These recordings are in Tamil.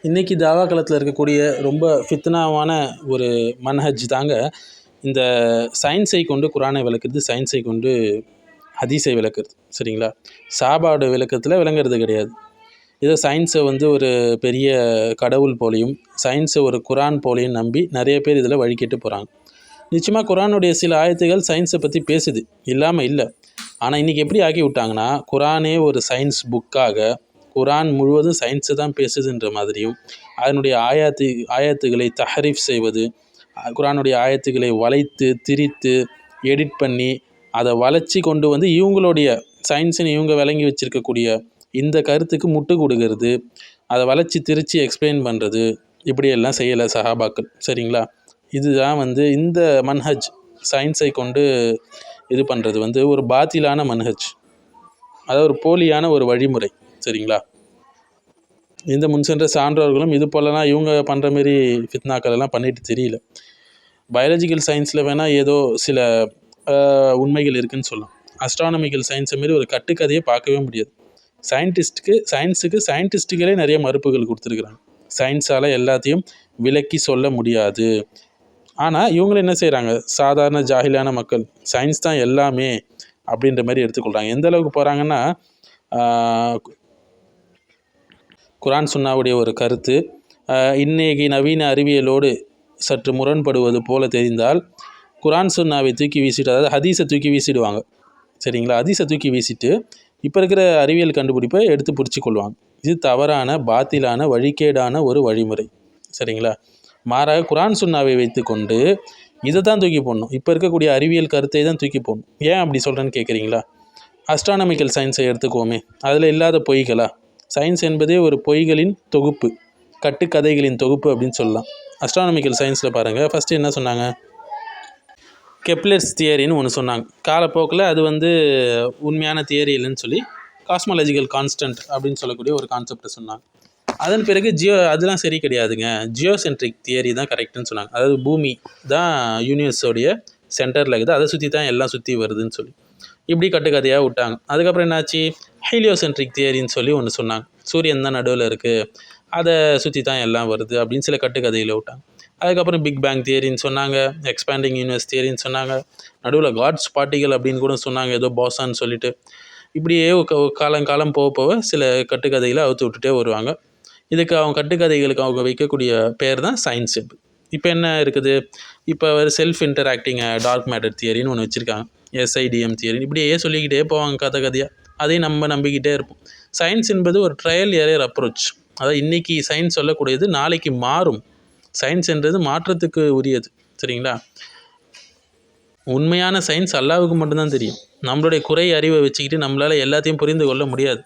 இன்றைக்கி தாவா களத்தில் இருக்கக்கூடிய ரொம்ப ஃபித்னாவான ஒரு மன்ஹஜ் தாங்க இந்த சயின்ஸை கொண்டு குரானை விளக்குறது, சயின்ஸை கொண்டு ஹதீஸை விளக்குறது. சரிங்களா? சாபாடு விளக்கத்தில் விளங்குறது கிடையாது. ஏதோ சயின்ஸை ஒரு பெரிய கடவுள் போலையும் சயின்ஸை ஒரு குரான் போலையும் நம்பி நிறைய பேர் இதில் வழிகெட்டு போகிறாங்க. நிச்சயமாக குரானுடைய சில ஆயத்துகள் சயின்ஸை பற்றி பேசுது, இல்லாமல் இல்லை. ஆனால் இன்றைக்கி எப்படி ஆக்கி விட்டாங்கன்னா, குரானே ஒரு சயின்ஸ் புக்காக, குரான் முழுவதும் சயின்ஸை தான் பேசுதுன்ற மாதிரியும், அதனுடைய ஆயத்துகளை தஹரீஃப் செய்வது, குரானுடைய ஆயத்துக்களை வளைத்து திரித்து எடிட் பண்ணி அதை வளைச்சி கொண்டு இவங்களுடைய சயின்ஸுன்னு இவங்க விளங்கி வச்சுருக்கக்கூடிய இந்த கருத்துக்கு முட்டு கொடுக்கறது, அதை வளைச்சி திரித்து எக்ஸ்பிளைன் பண்ணுறது, இப்படியெல்லாம் செய்யலை சஹாபாக்கள். சரிங்களா? இதுதான் இந்த மன்ஹஜ் சயின்ஸை கொண்டு இது பண்ணுறது ஒரு பாத்திலான மன்ஹஜ், அதாவது ஒரு போலியான ஒரு வழிமுறை. சரிங்களா? இந்த முன் சென்ற சான்றோர்களும் இது போலலாம் இவங்க பண்ணுற மாரி ஃபித்னாக்கள் எல்லாம் பண்ணிட்டு தெரியல. பயாலஜிக்கல் சயின்ஸில் வேணால் ஏதோ சில உண்மைகள் இருக்குதுன்னு சொல்லலாம். அஸ்ட்ரானமிக்கல் சயின்ஸை மாரி ஒரு கட்டுக்கதையை பார்க்கவே முடியாது. சயின்டிஸ்ட்டுகளே நிறைய மறுப்புகள் கொடுத்துருக்குறாங்க. சயின்ஸால் எல்லாத்தையும் விளக்கி சொல்ல முடியாது. ஆனால் இவங்களும் என்ன செய்கிறாங்க, சாதாரண ஜாஹிலான மக்கள் சயின்ஸ் தான் எல்லாமே அப்படின்ற மாதிரி எடுத்துக்கொள்கிறாங்க. எந்த அளவுக்கு போகிறாங்கன்னா, குரான் சுன்னாவுடைய ஒரு கருத்து இன்னைக்கு நவீன அறிவியலோடு சற்று முரண்படுவது போல தெரிந்தால் குரான் சுன்னாவை தூக்கி வீசிட்டு, அதாவது ஹதீஸை தூக்கி வீசிடுவாங்க. சரிங்களா? ஹதீஸை தூக்கி வீசிட்டு இப்போ இருக்கிற அறிவியல் கண்டுபிடிப்பை எடுத்து பிடிச்சி கொள்வாங்க. இது தவறான பாத்திலான வழிகேடான ஒரு வழிமுறை. சரிங்களா? மாறாக குரான் சுன்னாவை வைத்து கொண்டு இதை தான் தூக்கி போடணும். இப்போ இருக்கக்கூடிய அறிவியல் கருத்தை தான் தூக்கி போடணும். ஏன் அப்படி சொல்கிறேன்னு கேட்குறீங்களா? அஸ்ட்ரானமிக்கல் சயின்ஸை எடுத்துக்கோமே, அதில் இல்லாத பொய்களா? சயின்ஸ் என்பதே ஒரு பொய்களின் தொகுப்பு, கட்டுக்கதைகளின் தொகுப்பு அப்படின்னு சொல்லலாம். அஸ்ட்ரானமிக்கல் சயின்ஸில் பாருங்கள், ஃபஸ்ட்டு என்ன சொன்னாங்க, கெப்லர்ஸ் தியரின்னு ஒன்று சொன்னாங்க. காலப்போக்கில் அது உண்மையான தியரி இல்லைன்னு சொல்லி காஸ்மாலஜிக்கல் கான்ஸ்டன்ட் அப்படின்னு சொல்லக்கூடிய ஒரு கான்செப்டை சொன்னாங்க. அதன் பிறகு அதெல்லாம் சரி கிடையாதுங்க, ஜியோசென்ட்ரிக் தியரி தான் கரெக்டுன்னு சொன்னாங்க. அதாவது பூமி தான் யூனிவர்ஸோடைய சென்டரில் இருக்குது, அதை சுற்றி தான் எல்லாம் சுற்றி வருதுன்னு சொல்லி இப்படி கட்டுக்கதையாக விட்டாங்க. அதுக்கப்புறம் என்னாச்சு, ஹீலியோசென்ட்ரிக் தியரின்னு சொல்லி ஒன்று சொன்னாங்க. சூரியன் தான் நடுவில் இருக்குது, அதை சுற்றி தான் எல்லாம் வருது அப்படின்னு சில கட்டுக்கதையில் விட்டாங்க. அதுக்கப்புறம் பிக் பேங் தியரின்னு சொன்னாங்க, எக்ஸ்பேண்டிங் யூனிவர்ஸ் தியரின்னு சொன்னாங்க, நடுவில் காட்ஸ் பார்ட்டிகல் அப்படின்னு கூட சொன்னாங்க, ஏதோ பாசான்னு சொல்லிட்டு. இப்படியே காலம் போக போக சில கட்டுக்கதைகளை அவுத்து விட்டுட்டே வருவாங்க. இதுக்கு அவங்க கட்டுக்கதைகளுக்கு அவங்க வைக்கக்கூடிய பேர் தான் சயின்ஸ். இப்போ என்ன இருக்குது, இப்போ செல்ஃப் இன்டராக்டிங் டார்க் மேட்டர் தியரின்னு ஒன்று வச்சுருக்காங்க, எஸ்ஐடிஎம் தியரி. இப்படியே சொல்லிக்கிட்டே போவாங்க கதையாக, அதையும் நம்ம நம்பிக்கிட்டே இருப்போம். சயின்ஸ் என்பது ஒரு ட்ரையல் எரர் அப்ரோச். அதாவது இன்றைக்கி சயின்ஸ் சொல்லக்கூடியது நாளைக்கு மாறும். சயின்ஸ் என்றது மாற்றத்துக்கு உரியது. சரிங்களா? உண்மையான சயின்ஸ் அல்லாவுக்கு மட்டும்தான் தெரியும். நம்மளுடைய குறை அறிவை வச்சுக்கிட்டு நம்மளால் எல்லாத்தையும் புரிந்து கொள்ள முடியாது.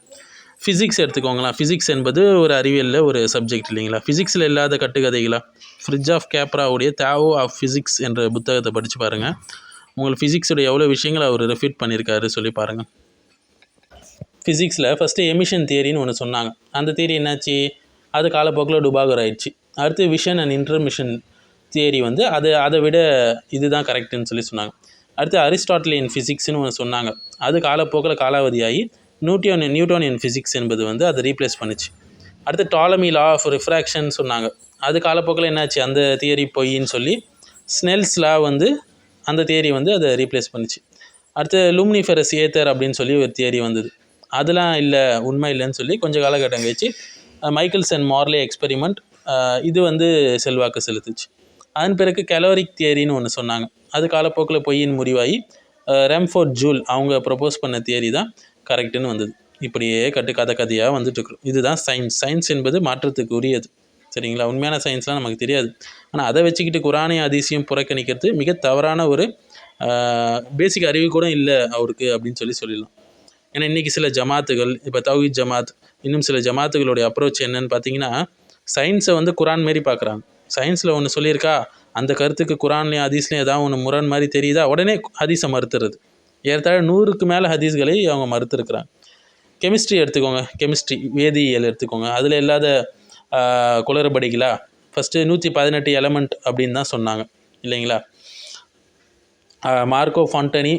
ஃபிசிக்ஸ் எடுத்துக்கோங்களா, ஃபிசிக்ஸ் என்பது ஒரு அறிவியலில் ஒரு சப்ஜெக்ட் இல்லைங்களா? ஃபிசிக்ஸில் இல்லாத கட்டுக்கதைகளா? ஃப்ரிட்ஜ் ஆஃப் கேப்ராவுடைய தேவோ ஆஃப் ஃபிசிக்ஸ் என்ற புத்தகத்தை படித்து பாருங்கள். உங்களுக்கு ஃபிசிக்ஸோட எவ்வளோ விஷயங்கள் அவர் ரெஃப்யூட் பண்ணியிருக்காரு சொல்லி பாருங்கள். ஃபிசிக்ஸில் ஃபஸ்ட்டு எமிஷன் தியரின்னு ஒன்று சொன்னாங்க. அந்த தியரி என்னாச்சு, அது காலப்போக்கில் டுபாகர் ஆயிடுச்சு. அடுத்து விஷன் அண்ட் இன்டர்மிஷன் தியரி அதை விட இதுதான் கரெக்டுன்னு சொல்லி சொன்னாங்க. அடுத்து அரிஸ்டாட்டிலியன் ஃபிசிக்ஸ்னு ஒன்று சொன்னாங்க. அது காலப்போக்கில் காலாவதியாகி நியூட்டோனியன் ஃபிசிக்ஸ் என்பது அதை ரீப்ளேஸ் பண்ணிச்சு. அடுத்து டாலமி லா ஆஃப் ரிஃப்ராக்ஷன் சொன்னாங்க. அது காலப்போக்கில் என்னாச்சு, அந்த தியரி பொய்ன்னு சொல்லி ஸ்னெல்ஸ் லா அந்த தியரி அதை ரீப்ளேஸ் பண்ணிச்சு. அடுத்து லூமினிஃபெரஸ் ஏத்தர் அப்படின்னு சொல்லி ஒரு தியரி வந்தது. அதெல்லாம் இல்லை, உண்மை இல்லைன்னு சொல்லி கொஞ்சம் காலகட்டம் கழிச்சு மைக்கேல்ஸ் அண்ட் மார்லே எக்ஸ்பெரிமெண்ட் இது செல்வாக்கு செலுத்துச்சு. அதன் பிறகு கலோரிக் தியரின்னு ஒன்று சொன்னாங்க. அது காலப்போக்கில் பொய்யின் முறிவாகி ரெம்ஃபோர்ட் ஜூல் அவங்க ப்ரப்போஸ் பண்ண தியரி தான் கரெக்டுன்னு வந்தது. இப்படியே கதையாக வந்துட்டுருக்குறோம். இதுதான் சயின்ஸ். சயின்ஸ் என்பது மாற்றத்துக்கு உரியது. சரிங்களா? உண்மையான சயின்ஸ்லாம் நமக்கு தெரியாது. ஆனால் அதை வச்சுக்கிட்டு குரானையும் ஹதீஸையும் புறக்கணிக்கிறது மிக தவறான ஒரு பேசிக் அறிவு கூட இல்லை அவருக்கு அப்படின்னு சொல்லிடலாம். ஏன்னா இன்றைக்கி சில ஜமாத்துகள், இப்போ தௌஹீத் ஜமாத், இன்னும் சில ஜமாத்துகளுடைய அப்ரோச் என்னன்னு பார்த்தீங்கன்னா, சயின்ஸை குரான் மாரி பார்க்குறாங்க. சயின்ஸில் ஒன்று சொல்லியிருக்கா, அந்த கருத்துக்கு குரான்லேயும் ஹதீஸ்லேயும் ஏதாவது ஒன்று முரண் மாதிரி தெரியுதா, உடனே ஹதீஸை மறுத்துறது. ஏறத்தாழ 100க்கு மேலே ஹதீஸ்களை அவங்க மறுத்துருக்குறாங்க. கெமிஸ்ட்ரி எடுத்துக்கோங்க, கெமிஸ்ட்ரி வேதியியல் எடுத்துக்கோங்க, அதில் இல்லாத குளறுபடிகளா? ஃபஸ்ட்டு 118 எலமெண்ட் அப்படின்னு தான் சொன்னாங்க இல்லைங்களா? Marco Fontani,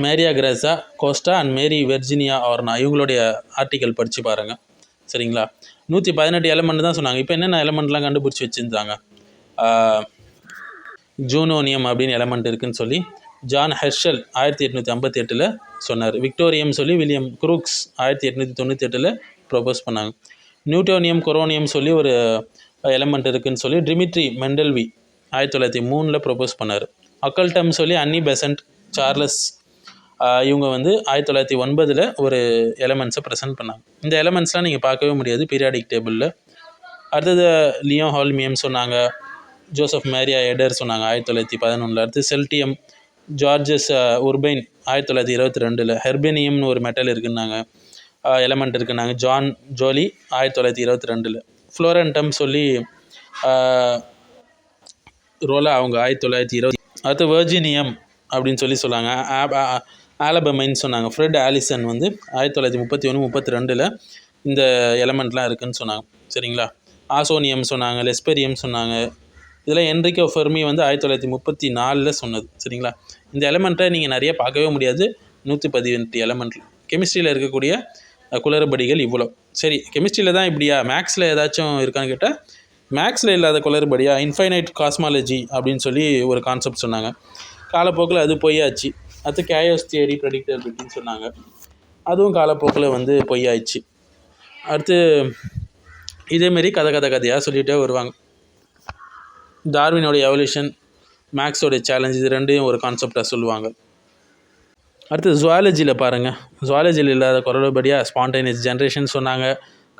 Maria Grazia Costa and Mary Virginia Orna இவங்களுடைய ஆர்டிக்கல் படித்து பாருங்கள். சரிங்களா? 118 எலமெண்ட் தான் சொன்னாங்க. இப்போ என்னென்ன எலமெண்ட்லாம் கண்டுபிடிச்சி வச்சுருந்தாங்க. ஜூனோனியம் அப்படின்னு எலமெண்ட் இருக்குதுன்னு சொல்லி ஜான் ஹெர்ஷல் 1858 சொன்னார். விக்டோரியம் சொல்லி வில்லியம் குரூக்ஸ் 1898 ப்ரொபோஸ் பண்ணாங்க. நியூட்டோனியம் கொரோனியம் சொல்லி ஒரு எலமெண்ட் இருக்குதுன்னு சொல்லி டிமிட்ரி மெண்டல்வி 1903 ப்ரொபோஸ் பண்ணார். அக்கல்டம் சொல்லி அன்னி பெசன்ட் சார்லஸ் இவங்க வந்து 1909 ஒரு எலமெண்ட்ஸை ப்ரெசென்ட் பண்ணாங்க. இந்த எலமெண்ட்ஸ்லாம் நீங்கள் பார்க்கவே முடியாது பீரியாடிக் டேபிளில். அடுத்தது லியோ ஹால்மியம் சொன்னாங்க. ஜோசப் மேரியா எடர் சொன்னாங்க 1911. அடுத்து செல்டியம் ஜார்ஜஸ் உர்பைன் 1922. ஹெர்பேனியம்னு ஒரு மெட்டல் இருக்குன்னாங்க, எலமெண்ட் இருக்குன்னாங்க ஜான் ஜோலி 1922. ஃப்ளோரண்டம் சொல்லி ரோலா அவங்க 1920. அடுத்து வெர்ஜினியம் அப்படின்னு சொன்னாங்க. ஆலபமைன்னு சொன்னாங்க. ஃப்ரெட் ஆலிசன் வந்து 1931-32 இந்த எலமெண்ட்லாம் இருக்குதுன்னு சொன்னாங்க. சரிங்களா. ஆசோனியம் சொன்னாங்க, லெஸ்பெரியம் சொன்னாங்க. இதில் என்ரிகோ ஃபெர்மி வந்து 1934 சொன்னது. சரிங்களா. இந்த எலமெண்ட்டை நீங்கள் நிறைய பார்க்கவே முடியாது 118 எலமெண்ட்டில். கெமிஸ்ட்ரியில் இருக்கக்கூடிய குளறுபடிகள் இவ்வளோ. சரி, கெமிஸ்ட்ரியில் தான் இப்படியா, மேக்ஸில் ஏதாச்சும் இருக்கான்னு கேட்டால் மேக்ஸில் இல்லாத குளறுபடியா இன்ஃபைனைட் காஸ்மாலஜி அப்படின்னு சொல்லி ஒரு கான்செப்ட் சொன்னாங்க. காலப்போக்கில் அது பொய்யாச்சு. அடுத்து கேயோஸ் தியரி ப்ரெடிக்டபிலிட்டின்னு சொன்னாங்க, அதுவும் காலப்போக்கில் வந்து பொய்யாச்சு. அடுத்து இதேமாரி கதையாக சொல்லிகிட்டே வருவாங்க. டார்வினோடைய எவல்யூஷன், மேக்ஸோடைய சேலஞ்ச், இது ரெண்டையும் ஒரு கான்செப்டாக சொல்லுவாங்க. அடுத்து ஜுவாலஜியில் பாருங்கள். ஜுவாலஜியில் இல்லாத குறைபடியாக ஸ்பான்டேனியஸ் ஜென்ரேஷன் சொன்னாங்க.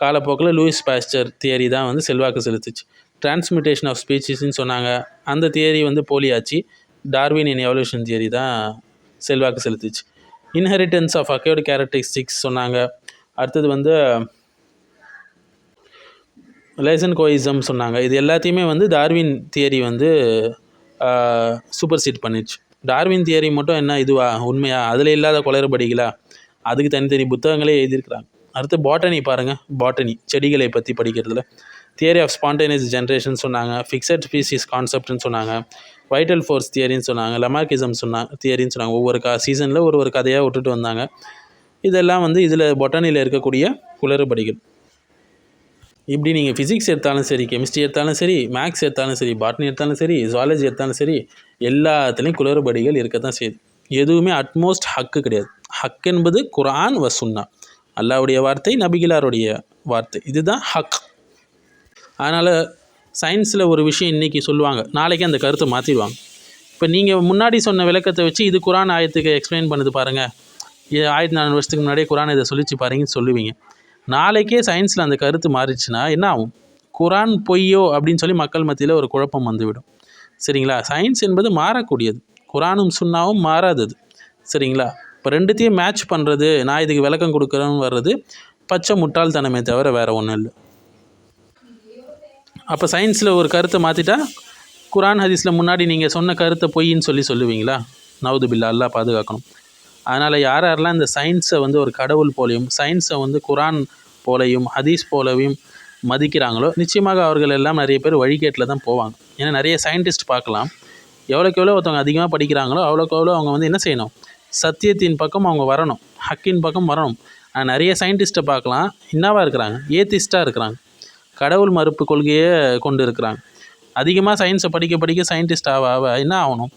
காலப்போக்கில் லூயிஸ் பாஸ்டர் தியரி தான் வந்து செல்வாக்கு செலுத்துச்சு. டிரான்ஸ்மிட்டேஷன் ஆஃப் ஸ்பீச்சிஸ்ன்னு சொன்னாங்க, அந்த தியரி வந்து போலியாச்சு. டார்வின் இன் எவல்யூஷன் தியரி தான் செல்வாக்கு செலுத்துச்சு. இன்ஹெரிட்டன்ஸ் ஆஃப் அக்யூர்டு கேரக்டரிஸ்டிக்ஸ் சொன்னாங்க. அடுத்தது வந்து லைசன் கோயிசம் சொன்னாங்க. இது எல்லாத்தையுமே வந்து டார்வின் தியரி வந்து சூப்பர் சீட் பண்ணிடுச்சு. டார்வின் தியரி மட்டும் என்ன இதுவா உண்மையா, அதில் இல்லாத குளறுபடிகளா, அதுக்கு தனித்தனி புத்தகங்களே எழுதியிருக்கிறாங்க. அடுத்து பாட்டனி பாருங்கள். பாட்டனி செடிகளை பற்றி படிக்கிறதுல தியரி ஆஃப் ஸ்பான்டேனியஸ் ஜென்ரேஷன் சொன்னாங்க. ஃபிக்ஸட் ஸ்பீசிஸ் கான்செப்ட்னு சொன்னாங்க. வைட்டல் ஃபோர்ஸ் தியரின்னு சொன்னாங்க. லமார்க்கிசம் தியரின்னு சொன்னாங்க. ஒவ்வொரு சீசனில் ஒரு கதையாக விட்டுட்டு வந்தாங்க. இதெல்லாம் வந்து இதில் பொட்டானியில் இருக்கக்கூடிய குளறுபடிகள். இப்படி நீங்கள் ஃபிசிக்ஸ் எடுத்தாலும் சரி, கெமிஸ்ட்ரி எடுத்தாலும் சரி, மேக்ஸ் எடுத்தாலும் சரி, பாட்னி எடுத்தாலும் சரி, ஜுவாலஜி எடுத்தாலும் சரி, எல்லாத்துலேயும் குளறுபடிகள் இருக்க தான் செய்யுது. எதுவுமே அட்மோஸ்ட் ஹக்கு கிடையாது. ஹக் என்பது குர்ஆன் வ சுன்னா, அல்லாஹ்வுடைய வார்த்தை, நபிகளாருடைய வார்த்தை, இதுதான் ஹக். அதனால் சயின்ஸில் ஒரு விஷயம் இன்றைக்கி சொல்லுவாங்க, நாளைக்கு அந்த கருத்தை மாற்றிடுவாங்க. இப்போ நீங்கள் முன்னாடி சொன்ன விளக்கத்தை வச்சு இது குர்ஆன் ஆயத்துக்கு எக்ஸ்பிளைன் பண்ணுது பாருங்கள், இது 1400 வருஷத்துக்கு முன்னாடியே குர்ஆன் இதை சொல்லிச்சு பாருங்கன்னு சொல்லுவீங்க. நாளைக்கே சயின்ஸில் அந்த கருத்து மாறிச்சுன்னா என்ன ஆகும்? குர்ஆன் பொய்யோ அப்படின்னு சொல்லி மக்கள் மத்தியில் ஒரு குழப்பம் வந்துவிடும். சரிங்களா. சயின்ஸ் என்பது மாறக்கூடியது, குர்ஆனும் சுன்னாவும் மாறாதது. சரிங்களா. இப்போ ரெண்டுத்தையும் மேட்ச் பண்ணுறது, நான் இதுக்கு விளக்கம் கொடுக்குறேன்னு வர்றது பச்சை முட்டாள்தனமே தவிர வேறு ஒன்றும் இல்லை. அப்போ சயின்ஸில் ஒரு கருத்தை மாற்றிட்டா குர்ஆன் ஹதீஸில் முன்னாடி நீங்கள் சொன்ன கருத்தை பொய்ன்னு சொல்லுவீங்களா? நவுது பில்லா, அல்லாஹ் பாதுகாக்கணும். அதனால் யாரெல்லாம் இந்த சயின்ஸை வந்து ஒரு கடவுள் போலையும், சயின்ஸை வந்து குர்ஆன் போலையும் ஹதீஸ் போலவையும் மதிக்கிறாங்களோ நிச்சயமாக அவர்கள் எல்லாம் நிறைய பேர் வழிகேட்டில் தான் போவாங்க. ஏன்னா நிறைய சயின்டிஸ்ட் பார்க்கலாம், எவ்வளோக்கு எவ்வளோ ஒருத்தவங்க அதிகமாக படிக்கிறாங்களோ அவ்வளோக்கு எவ்வளோ அவங்க வந்து என்ன செய்யணும், சத்தியத்தின் பக்கம் அவங்க வரணும், ஹக்கின் பக்கம் வரணும். நிறைய சயின்டிஸ்ட்டை பார்க்கலாம், என்னவாக இருக்கிறாங்க, ஏத்திஸ்ட்டாக இருக்கிறாங்க, கடவுள் மறுப்பு கொள்கையை கொண்டு இருக்கிறாங்க. அதிகமாக சயின்ஸை படிக்க சயின்டிஸ்ட் ஆக என்ன ஆகணும்,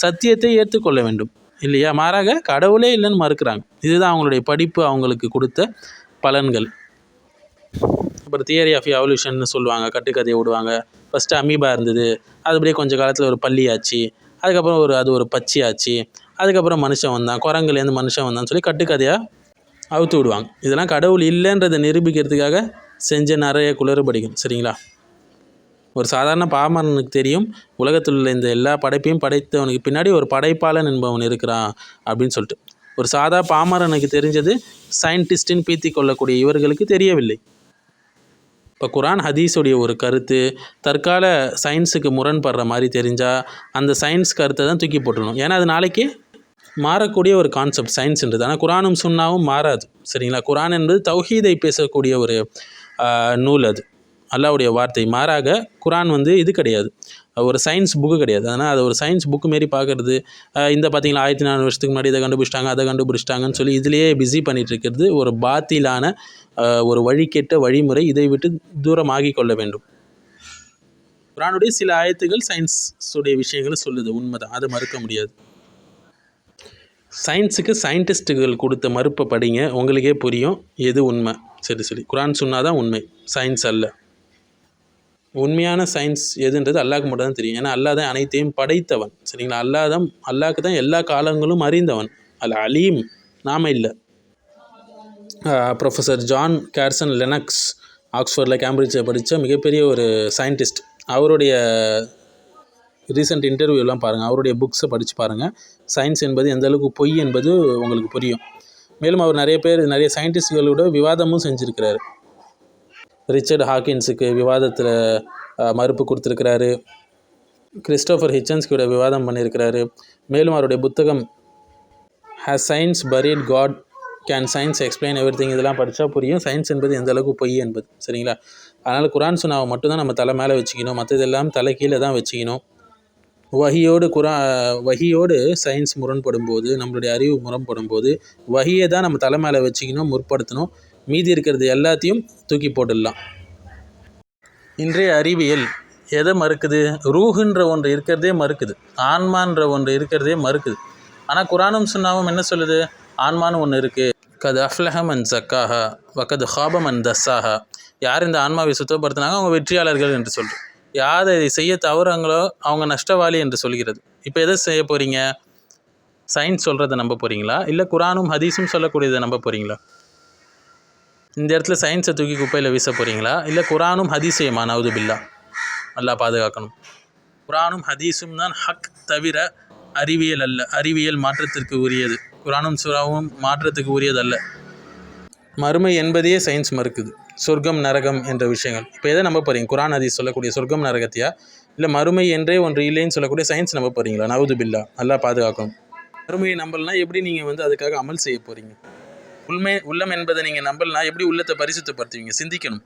சத்தியத்தை ஏற்றுக்கொள்ள வேண்டும் இல்லையா? மாறாக கடவுளே இல்லைன்னு மறுக்கிறாங்க. இதுதான் அவங்களுடைய படிப்பு அவங்களுக்கு கொடுத்த பலன்கள். அப்புறம் தியரி ஆஃப் எவல்யூஷன் சொல்லுவாங்க, கட்டுக்கதையை விடுவாங்க. ஃபஸ்ட்டு அமீபா இருந்தது, அது அப்படியே கொஞ்சம் காலத்தில் ஒரு பல்லி ஆச்சு, அதுக்கப்புறம் அது ஒரு பச்சி ஆச்சு, அதுக்கப்புறம் மனுஷன் வந்தான், குரங்குலேருந்து மனுஷன் வந்தான்னு சொல்லி கட்டுக்கதையாக அவுத்து விடுவாங்க. இதெல்லாம் கடவுள் இல்லைன்றதை நிரூபிக்கிறதுக்காக செஞ்ச நிறைய குளறுபடிகள். சரிங்களா. ஒரு சாதாரண பாமரனுக்கு தெரியும் உலகத்தில் உள்ள இந்த எல்லா படைப்பையும் படைத்தவனுக்கு பின்னாடி ஒரு படைப்பாளன் என்பவன் இருக்கிறான் அப்படின்னு சொல்லிட்டு. ஒரு சாதா பாமரனுக்கு தெரிஞ்சது சயின்டிஸ்டின்னு பீத்தி கொள்ளக்கூடிய இவர்களுக்கு தெரியவில்லை. இப்போ குர்ஆன் ஹதீஸுடைய ஒரு கருத்து தற்கால சயின்ஸுக்கு முரண்படுற மாதிரி தெரிஞ்சால் அந்த சயின்ஸ் கருத்தை தான் தூக்கி போட்டுடணும். ஏன்னா அது நாளைக்கு மாறக்கூடிய ஒரு கான்செப்ட் சயின்ஸுன்றது. ஆனால் குர்ஆனும் சுன்னாவும் மாறாது. சரிங்களா. குர்ஆன் என்பது தௌஹீதை பேசக்கூடிய ஒரு நூல், அது அல்லாஹ்வுடைய வார்த்தை. மாறாக குர்ஆன் வந்து இது கிடையாது, ஒரு சயின்ஸ் புக்கு கிடையாது. அதனால் அதை ஒரு சயின்ஸ் புக்கு மாரி பார்க்குறது, இந்த பார்த்தீங்களா 1400 வருஷத்துக்கு முன்னாடி இதை கண்டுபிடிச்சிட்டாங்க, அதை கண்டுபிடிச்சிட்டாங்கன்னு சொல்லி இதிலேயே பிஸி பண்ணிகிட்டு இருக்கிறது ஒரு பாத்திலான ஒரு வழிகெட்ட வழிமுறை. இதை விட்டு தூரமாகி கொள்ள வேண்டும். குர்ஆனுடைய சில ஆயத்துகள் சயின்ஸுடைய விஷயங்களை சொல்லுது, உண்மைதான், அதை மறுக்க முடியாது. சயின்ஸுக்கு சயின்டிஸ்ட்டுகள் கொடுத்த மறுப்பை படிங்க, உங்களுக்கே புரியும் எது உண்மை. சரி, குர்ஆன் சொன்னாதான் உண்மை, சயின்ஸ் அல்ல. உண்மையான சயின்ஸ் எதுன்றது அல்லாஹ்க்கு மட்டும் தான் தெரியும். ஏன்னா அல்லாஹ் தான் அனைத்தையும் படைத்தவன். சரிங்களா? அல்லாஹ்க்கு தான் எல்லா காலங்களும் அறிந்தவன். அல் அலீம், நாம இல்லை. ப்ரொஃபஸர் ஜான் கேர்சன் லெனக்ஸ், ஆக்ஸ்ஃபோர்டில் கேம்பிரிட்ஜில் படித்த மிகப்பெரிய ஒரு சயின்டிஸ்ட். அவருடைய ரீசெண்ட் இன்டர்வியூலாம் பாருங்கள், அவருடைய புக்ஸை படித்து பாருங்கள். சயின்ஸ் என்பது எந்த அளவுக்கு பொய் என்பது உங்களுக்கு புரியும். மேலும் அவர் நிறைய சயின்டிஸ்ட்களோட விவாதமும் செஞ்சுருக்கிறாரு. ரிச்சர்ட் ஹாக்கின்ஸுக்கு விவாதத்தில் மறுப்பு கொடுத்துருக்கிறாரு. கிறிஸ்டோஃபர் ஹிச்சன்ஸ்கியோட விவாதம் பண்ணியிருக்கிறாரு. மேலும் அவருடைய புத்தகம் has science buried God, can science explain everything, இதெல்லாம் படித்தா புரியும் சயின்ஸ் என்பது எந்த அளவுக்கு பொய் என்பது. சரிங்களா? அதனால் குர்ஆன் சுன்னாவை மட்டும்தான் நம்ம தலை மேலே வச்சுக்கணும், மற்றதெல்லாம் தலை கீழே தான் வச்சுக்கணும். வஹியோடு சயின்ஸ் முரண்படும் போது, நம்மளுடைய அறிவு முரண்படும் போது வஹியை தான் நம்ம தலை மேலே வச்சுக்கணும், முற்படுத்தணும். மீதி இருக்கிறது எல்லாத்தையும் தூக்கி போட்டுடலாம். இன்றைய அறிவியல் எதை மறுக்குது? ரூஹுன்ற ஒன்று இருக்கிறதே மறுக்குது, ஆன்மான்ற ஒன்று இருக்கிறதே மறுக்குது. ஆனால் குர்ஆனும் சுன்னாவும் என்ன சொல்லுது? ஆன்மான்னு ஒன்று இருக்குது. கது அஃப்லஹ மன் ஸக்காஹா வகது ஹாப மன் தஸ்ஸாஹா. யார் இந்த ஆன்மாவை சுத்தப்படுத்தினாங்க அவங்க வெற்றியாளர்கள் என்று சொல்கிறோம். யார் இதை செய்ய தவறாங்களோ அவங்க நஷ்டவாளி என்று சொல்கிறது. இப்போ எதை செய்ய போகிறீங்க? சயின்ஸ் சொல்கிறத நம்ப போகிறீங்களா, இல்லை குர்ஆனும் ஹதீஸும் சொல்லக்கூடியதை நம்ப போகிறீங்களா? இந்த இடத்துல சயின்ஸை தூக்கி குப்பையில் வீச போகிறீங்களா, இல்லை குர்ஆனும் ஹதீஸையுமா? நவுது பில்லா, அல்லாஹ் பாதுகாக்கணும். குர்ஆனும் ஹதீஸும் தான் ஹக், தவிர அறிவியல் அல்ல. அறிவியல் மாற்றத்திற்கு உரியது, குர்ஆனும் சூராவும் மாற்றத்துக்கு உரியதல்ல. மறுமை என்பதையே சயின்ஸ் மறுக்குது. சொர்க்கம் நரகம் என்ற விஷயங்கள். இப்போ எதை நம்ப போகிறீங்க? குர்ஆன் ஹதீஸ் சொல்லக்கூடிய சொர்க்கம் நரகத்தையா, இல்லை மறுமை என்றே ஒன்று இல்லைன்னு சொல்லக்கூடிய சயின்ஸ் நம்ப போகிறீங்களா? நவுது பில்லா, அல்லாஹ் பாதுகாக்கணும். மறுமையை நம்பலனா எப்படி நீங்கள் அதுக்காக அமல் செய்ய போகிறீங்க? உள்ளம் என்பதை நீங்கள் நம்பலனா எப்படி உள்ளத்தை பரிசுத்தப்படுத்துவீங்க? சிந்திக்கணும்.